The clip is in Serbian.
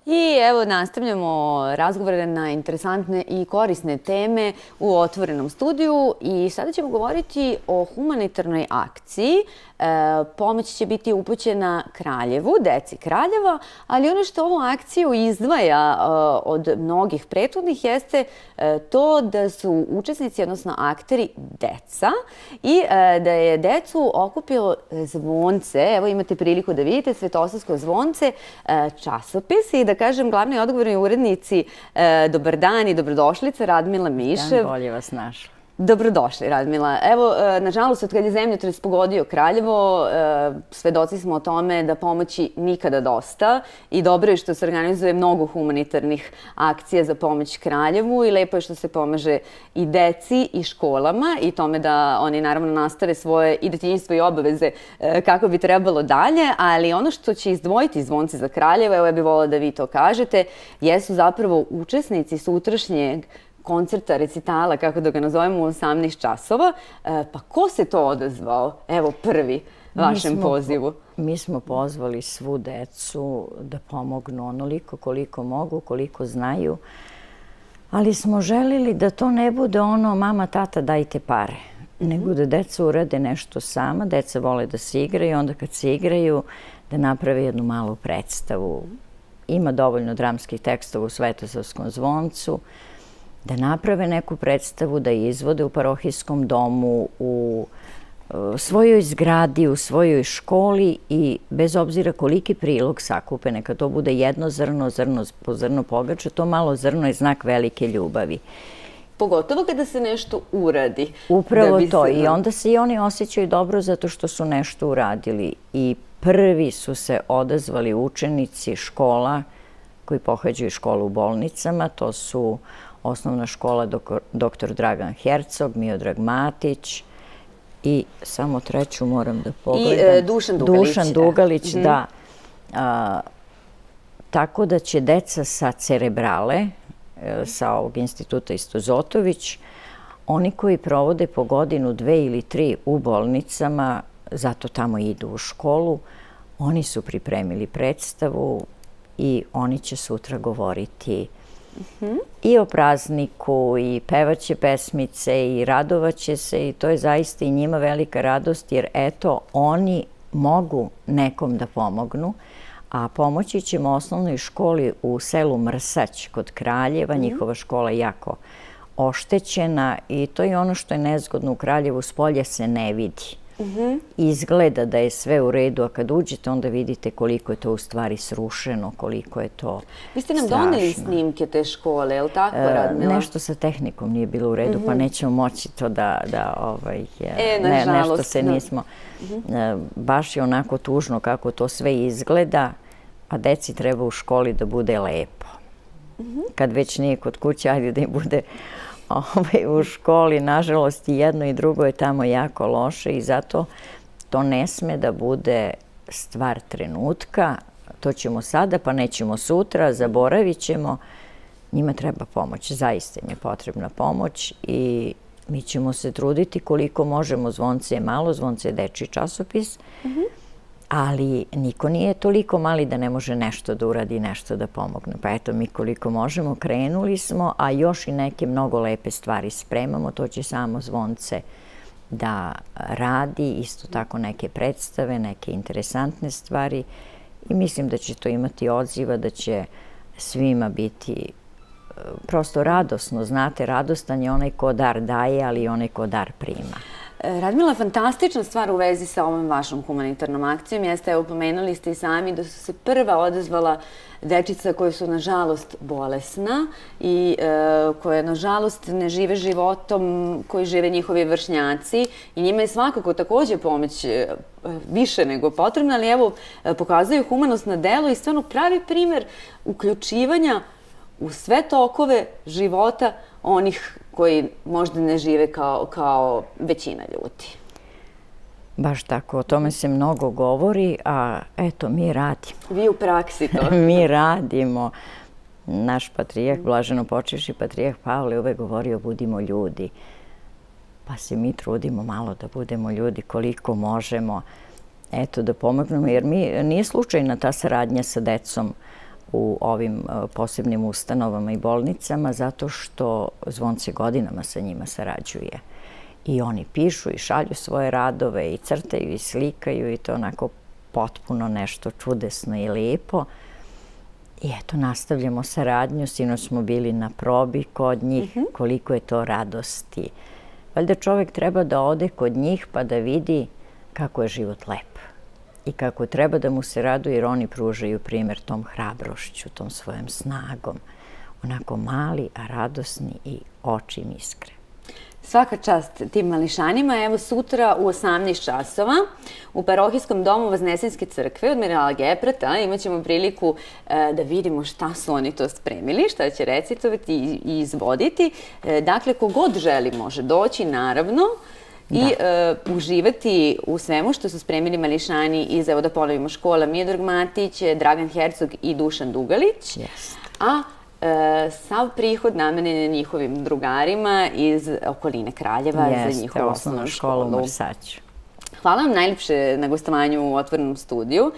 I evo nastavljamo razgovore na interesantne i korisne teme u otvorenom studiju i sada ćemo govoriti o humanitarnoj akciji. Pomoć će biti upućena Kraljevu, deci Kraljeva, ali ono što ovu akciju izdvaja od mnogih prethodnih jeste to da su učesnici, odnosno akteri, deca i da je decu okupilo zvonce. Evo imate priliku da vidite Svetosavsko zvonce, časopis i da kažem glavnoj odgovornoj urednici dobar dan i dobrodošlica Radmila Mišev. Dan, bolje vas našla. Dobrodošli, Radmila. Evo, nažalost, od kad je zemljotres pogodio Kraljevo, svedoci smo o tome da pomoći nikada dosta i dobro je što se organizuje mnogo humanitarnih akcija za pomoć Kraljevu i lepo je što se pomaže i deci i školama i tome da oni naravno nastave svoje i detinjstvo i obaveze kako bi trebalo dalje, ali ono što će izdvojiti zvonce za Kraljevo, evo ja bih volila da vi to kažete, jesu zapravo učesnici sutrašnjeg koncerta, recitala, kako da ga nazovemo, u 18 časova. Pa ko se to odazvao? Evo prvi vašem pozivu. Mi smo pozvali svu decu da pomognu onoliko koliko mogu, koliko znaju, ali smo želili da to ne bude ono mama, tata, dajte pare, nego da deca urade nešto sama. Deca vole da se igraju, onda kad se igraju da naprave jednu malu predstavu. Ima dovoljno dramskih tekstova u Svetosavskom zvoncu, da naprave neku predstavu, da je izvode u parohijskom domu, u svojoj zgradi, u svojoj školi i bez obzira koliki prilog sakupe, neka to bude jedno zrno, zrno po zrno pogača, to malo zrno je znak velike ljubavi. Pogotovo kada se nešto uradi. Upravo to. I onda se i oni osjećaju dobro zato što su nešto uradili. I prvi su se odazvali učenici škola koji pohađaju školu u bolnicama. To su osnovna škola dr. Dragan Hercog, Miodrag Matić i samo treću moram da pogledam. I Dušan Dugalić. Dušan Dugalić, da. Tako da će deca sa Cerebrale, sa ovog instituta Isto Zotović, oni koji provode po godinu, 2 ili 3 u bolnicama, zato tamo idu u školu, oni su pripremili predstavu i oni će sutra govoriti i o prazniku, i pevaće pesmice, i radovaće se, i to je zaista i njima velika radost, jer eto, oni mogu nekom da pomognu, a pomoći ćemo osnovnoj školi u selu Mrsać kod Kraljeva. Njihova škola je jako oštećena i to je ono što je nezgodno u Kraljevu, spolja se ne vidi. Izgleda da je sve u redu, a kad uđete onda vidite koliko je to u stvari srušeno, koliko je to strašno. Vi ste nam doneli snimke te škole, je li tako, Radmila? Nešto sa tehnikom nije bilo u redu, pa nećemo moći to da nažalost, nešto se nismo. Baš je onako tužno kako to sve izgleda, a deci treba u školi da bude lepo. Kad već nije kod kuće, ajde da im bude u školi. Nažalost, i jedno i drugo je tamo jako loše i zato to ne sme da bude stvar trenutka. To ćemo sada, pa nećemo sutra, zaboravit ćemo. Njima treba pomoć, zaista im je potrebna pomoć i mi ćemo se truditi koliko možemo. Zvonce je malo, Zvonce je dečiji časopis, ali niko nije toliko mali da ne može nešto da uradi, nešto da pomogne. Pa eto, mi koliko možemo, krenuli smo, a još i neke mnogo lepe stvari spremamo. To će samo Zvonce da radi, isto tako neke predstave, neke interesantne stvari i mislim da će to imati odziva, da će svima biti prosto radosno. Znate, radostan je onaj ko dar daje, ali i onaj ko dar prima. Radmila, fantastična stvar u vezi sa ovom vašom humanitarnom akcijom jeste, evo, pomenuli ste i sami da su se prva odazvala dečica koje su, nažalost, bolesna i koje, nažalost, ne žive životom koji žive njihovi vršnjaci i njima je svakako takođe pomoć više nego potrebna, ali evo, pokazuju humanost na delu i stvarno pravi primer uključivanja u sve tokove života onih koji možda ne žive kao većina ljudi. Baš tako, o tome se mnogo govori, a eto, mi radimo. Vi u praksi to. Mi radimo. Naš patrijah, blaženo počivši patrijah Pavle, uvek govorio budimo ljudi. Pa se mi trudimo malo da budemo ljudi koliko možemo. Eto, da pomognemo, jer nije slučajna ta saradnja sa decom u ovim posebnim ustanovama i bolnicama zato što Zvonce godinama sa njima sarađuje. I oni pišu i šalju svoje radove i crtaju i slikaju i to onako potpuno nešto čudesno i lijepo. I eto, nastavljamo saradnju. Sinoć smo bili na probi kod njih, koliko je to radosti. Valjda čovjek treba da ode kod njih pa da vidi kako je život lep. I kako treba da mu se raduje jer oni pružaju primjer tom hrabrošću, tom svojom snagom. Onako mali, a radosni i oči im iskre. Svaka čast tim mališanima. Evo sutra u 18 časova u parohijskom domu Vaznesenske crkve od Mirala Geprata imat ćemo priliku da vidimo šta su oni to spremili, šta će recitovati i izvoditi. Dakle, kogod želi može doći, naravno, i uživati u svemu što su spremili mališani iz, evo da ponovimo, škola Miodrag Matić, Dragan Hercog i Dušan Dugalić. A sav prihod namenjen je njihovim drugarima iz okoline Kraljeva za njihovu osnovnu školu. U Marsaću. Hvala vam najljepše na gostovanju u Otvorenom studiju.